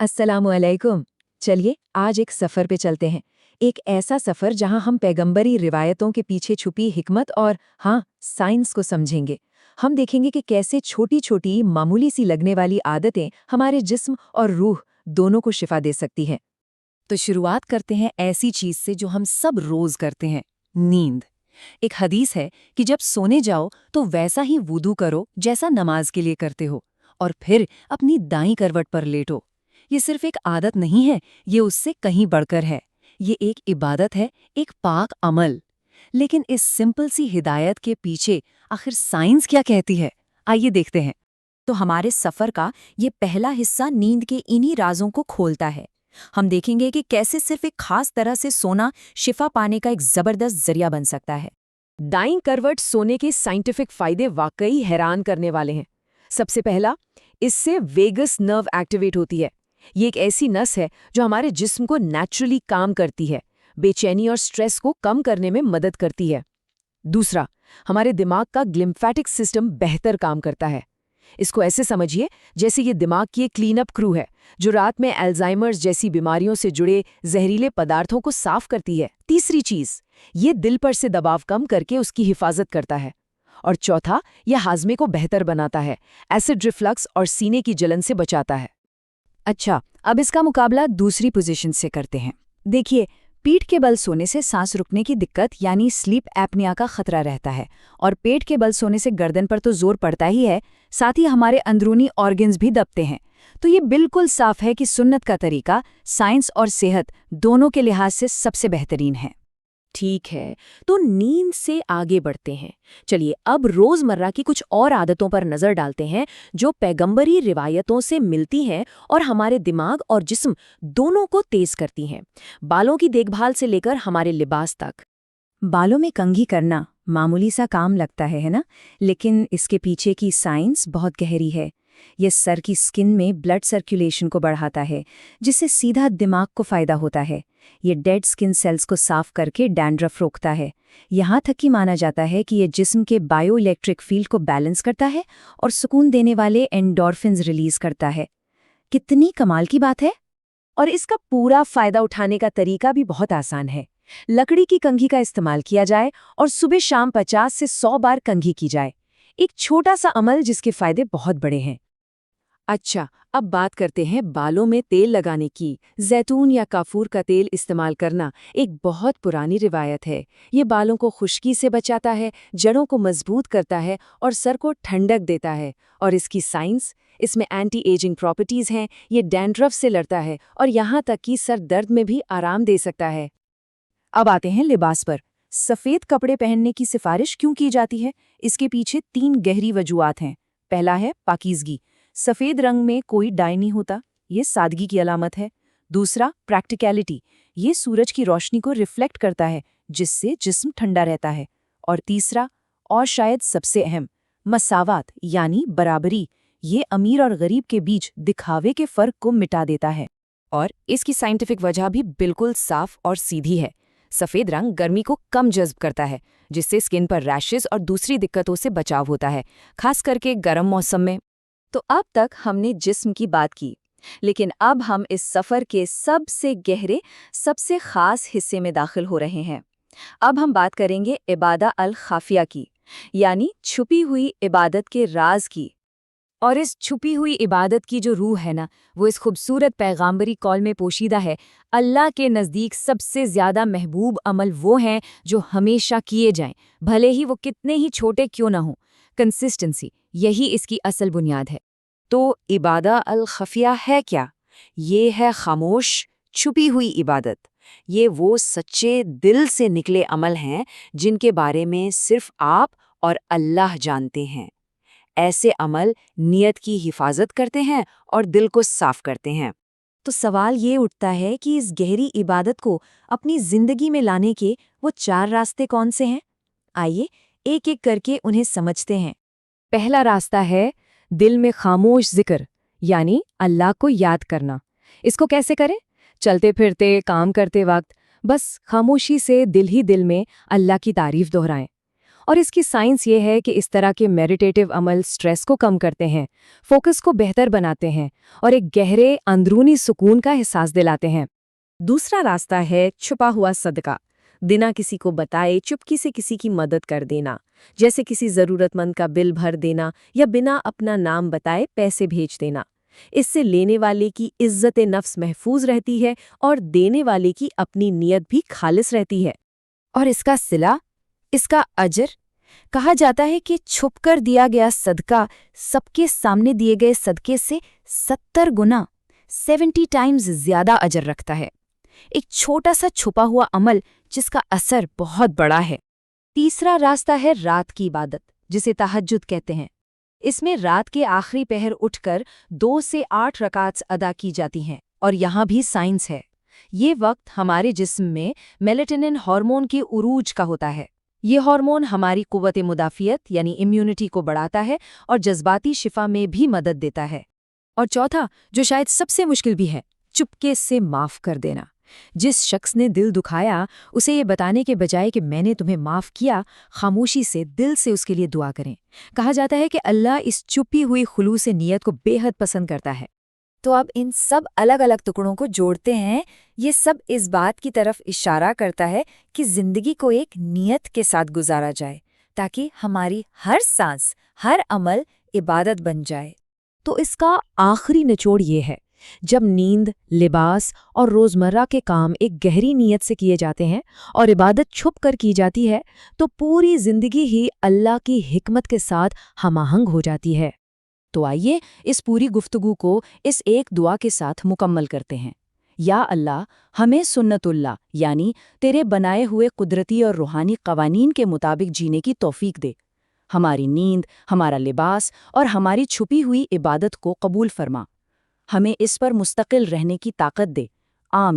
अस्सलामु अलैकुम। चलिए आज एक सफ़र पे चलते हैं। एक ऐसा सफ़र जहां हम पैगंबरी रिवायतों के पीछे छुपी हिकमत और हाँ, साइंस को समझेंगे। हम देखेंगे कि कैसे छोटी-छोटी मामूली सी लगने वाली आदतें हमारे जिस्म और रूह दोनों को शिफा दे सकती हैं। तो शुरुआत करते हैं ऐसी चीज से जो हम सब रोज करते हैं, नींद। एक हदीस है कि जब सोने जाओ तो वैसा ही वुदू करो जैसा नमाज के लिए करते हो, और फिर अपनी दाईं करवट पर लेटो। ये सिर्फ एक आदत नहीं है, ये उससे कहीं बढ़कर है। ये एक इबादत है, एक पाक अमल। लेकिन इस सिंपल सी हिदायत के पीछे आखिर साइंस क्या कहती है, आइए देखते हैं। तो हमारे सफर का ये पहला हिस्सा नींद के इन्हीं राजों को खोलता है। हम देखेंगे कि कैसे सिर्फ एक खास तरह से सोना शिफा पाने का एक जबरदस्त जरिया बन सकता है। दाईं करवट सोने के साइंटिफिक फायदे वाकई हैरान करने वाले हैं। सबसे पहला, इससे वेगस नर्व एक्टिवेट होती है। ये एक ऐसी नस है जो हमारे जिस्म को नेचुरली काम करती है, बेचैनी और स्ट्रेस को कम करने में मदद करती है। दूसरा, हमारे दिमाग का ग्लिम्फेटिक सिस्टम बेहतर काम करता है। इसको ऐसे समझिए जैसे ये दिमाग की एक क्लीन अप क्रू है जो रात में अल्जाइमर्स जैसी बीमारियों से जुड़े जहरीले पदार्थों को साफ करती है। तीसरी चीज, ये दिल पर से दबाव कम करके उसकी हिफाजत करता है। और चौथा, यह हाजमे को बेहतर बनाता है, एसिड रिफ्लक्स और सीने की जलन से बचाता है। अच्छा, अब इसका मुकाबला दूसरी पोजीशन से करते हैं। देखिए, पीठ के बल सोने से सांस रुकने की दिक्कत यानी स्लीप एपनिया का खतरा रहता है, और पेट के बल सोने से गर्दन पर तो जोर पड़ता ही है, साथ ही हमारे अंदरूनी ऑर्गन्स भी दबते हैं। तो ये बिल्कुल साफ है कि सुन्नत का तरीका साइंस और सेहत दोनों के लिहाज से सबसे बेहतरीन है। ठीक है, तो नींद से आगे बढ़ते हैं। चलिए अब रोजमर्रा की कुछ और आदतों पर नजर डालते हैं जो पैगंबरी रिवायतों से मिलती हैं और हमारे दिमाग और जिस्म दोनों को तेज करती हैं, बालों की देखभाल से लेकर हमारे लिबास तक। बालों में कंघी करना मामूली सा काम लगता है ना? लेकिन इसके पीछे की साइंस बहुत गहरी है। ये सर की स्किन में ब्लड सर्कुलेशन को बढ़ाता है, जिससे सीधा दिमाग को फायदा होता है। ये डेड स्किन सेल्स को साफ करके डैंड्रफ रोकता है। यहाँ तक कि माना जाता है कि ये जिस्म के बायो इलेक्ट्रिक फील्ड को बैलेंस करता है और सुकून देने वाले एंडोर्फिन्स रिलीज करता है। कितनी कमाल की बात है! और इसका पूरा फायदा उठाने का तरीका भी बहुत आसान है। लकड़ी की कंघी का इस्तेमाल किया जाए और सुबह शाम 50 से 100 बार कंघी की जाए। एक छोटा सा अमल जिसके फायदे बहुत बड़े हैं। अच्छा, अब बात करते हैं बालों में तेल लगाने की। जैतून या काफूर का तेल इस्तेमाल करना एक बहुत पुरानी रिवायत है। ये बालों को खुश्की से बचाता है, जड़ों को मजबूत करता है और सर को ठंडक देता है। और इसकी साइंस, इसमें एंटी एजिंग प्रॉपर्टीज हैं। ये डैंड्रफ से लड़ता है और यहाँ तक कि सर दर्द में भी आराम दे सकता है। अब आते हैं लिबास पर। सफ़ेद कपड़े पहनने की सिफारिश क्यों की जाती है? इसके पीछे 3 गहरी वजूहात हैं। पहला है पाकीज़गी। सफ़ेद रंग में कोई डाई नहीं होता, ये सादगी की अलामत है। दूसरा, प्रैक्टिकलिटी। ये सूरज की रोशनी को रिफ्लेक्ट करता है, जिससे जिस्म ठंडा रहता है। और तीसरा, और शायद सबसे अहम, मसावात यानी बराबरी। ये अमीर और गरीब के बीच दिखावे के फ़र्क को मिटा देता है। और इसकी साइंटिफिक वजह भी बिल्कुल साफ और सीधी है। सफ़ेद रंग गर्मी को कम जज्ब करता है, जिससे स्किन पर रैशेस और दूसरी दिक्कतों से बचाव होता है, खास करके गर्म मौसम में। तो अब तक हमने जिस्म की बात की, लेकिन अब हम इस सफ़र के सबसे गहरे, सबसे खास हिस्से में दाखिल हो रहे हैं। अब हम बात करेंगे इबादा अल खाफिया की, यानी छुपी हुई इबादत के राज की। और इस छुपी हुई इबादत की जो रूह है ना, वो इस खूबसूरत पैगाम्बरी कौल में पोशीदा है। अल्लाह के नज़दीक सबसे ज़्यादा महबूब अमल वो हैं जो हमेशा किए जाएं, भले ही वो कितने ही छोटे क्यों ना हों। कंसिस्टेंसी, यही इसकी असल बुनियाद है। तो इबादा अल खफिया है क्या? ये है खामोश, छुपी हुई इबादत। ये वो सच्चे दिल से निकले अमल हैं जिनके बारे में सिर्फ आप और अल्लाह जानते हैं। ऐसे अमल नियत की हिफाजत करते हैं और दिल को साफ करते हैं। तो सवाल ये उठता है कि इस गहरी इबादत को अपनी जिंदगी में लाने के वो 4 रास्ते कौन से हैं? आइए एक एक करके उन्हें समझते हैं। पहला रास्ता है दिल में खामोश जिक्र, यानी अल्लाह को याद करना। इसको कैसे करें? चलते फिरते, काम करते वक्त बस खामोशी से दिल ही दिल में अल्लाह की तारीफ दोहराएं। اور اس کی سائنس یہ ہے کہ اس طرح کے میڈیٹیٹو عمل سٹریس کو کم کرتے ہیں، فوکس کو بہتر بناتے ہیں اور ایک گہرے اندرونی سکون کا احساس دلاتے ہیں۔ دوسرا راستہ ہے چھپا ہوا صدقہ، بنا کسی کو بتائے چپکی سے کسی کی مدد کر دینا، جیسے کسی ضرورت مند کا بل بھر دینا یا بنا اپنا نام بتائے پیسے بھیج دینا۔ اس سے لینے والے کی عزت نفس محفوظ رہتی ہے اور دینے والے کی اپنی نیت بھی خالص رہتی ہے۔ اور اس کا صلہ، اس کا اجر، کہا جاتا ہے کہ چھپ کر دیا گیا صدقہ سب کے سامنے دیے گئے صدقے سے 70 گنا 70 ٹائمز زیادہ اجر رکھتا ہے۔ ایک چھوٹا سا چھپا ہوا عمل جس کا اثر بہت بڑا ہے۔ تیسرا راستہ ہے رات کی عبادت، جسے تہجد کہتے ہیں۔ اس میں رات کے آخری پہر اٹھ کر 2 سے 8 رکعات ادا کی جاتی ہیں، اور یہاں بھی سائنس ہے۔ یہ وقت ہمارے جسم میں میلیٹونن ہارمون کے عروج کا ہوتا ہے۔ یہ ہارمون ہماری قوت مدافعت یعنی امیونٹی کو بڑھاتا ہے اور جذباتی شفا میں بھی مدد دیتا ہے۔ اور چوتھا، جو شاید سب سے مشکل بھی ہے، چپکے سے معاف کر دینا۔ جس شخص نے دل دکھایا اسے یہ بتانے کے بجائے کہ میں نے تمہیں معاف کیا، خاموشی سے دل سے اس کے لیے دعا کریں۔ کہا جاتا ہے کہ اللہ اس چھپی ہوئی خلوص نیت کو بے حد پسند کرتا ہے۔ تو اب ان سب الگ الگ ٹکڑوں کو جوڑتے ہیں، یہ سب اس بات کی طرف اشارہ کرتا ہے کہ زندگی کو ایک نیت کے ساتھ گزارا جائے تاکہ ہماری ہر سانس، ہر عمل عبادت بن جائے۔ تو اس کا آخری نچوڑ یہ ہے، جب نیند، لباس اور روزمرہ کے کام ایک گہری نیت سے کیے جاتے ہیں اور عبادت چھپ کر کی جاتی ہے، تو پوری زندگی ہی اللہ کی حکمت کے ساتھ ہم آہنگ ہو جاتی ہے۔ تو آئیے اس پوری گفتگو کو اس ایک دعا کے ساتھ مکمل کرتے ہیں۔ یا اللہ، ہمیں سنت اللہ یعنی تیرے بنائے ہوئے قدرتی اور روحانی قوانین کے مطابق جینے کی توفیق دے۔ ہماری نیند، ہمارا لباس اور ہماری چھپی ہوئی عبادت کو قبول فرما۔ ہمیں اس پر مستقل رہنے کی طاقت دے۔ آمین۔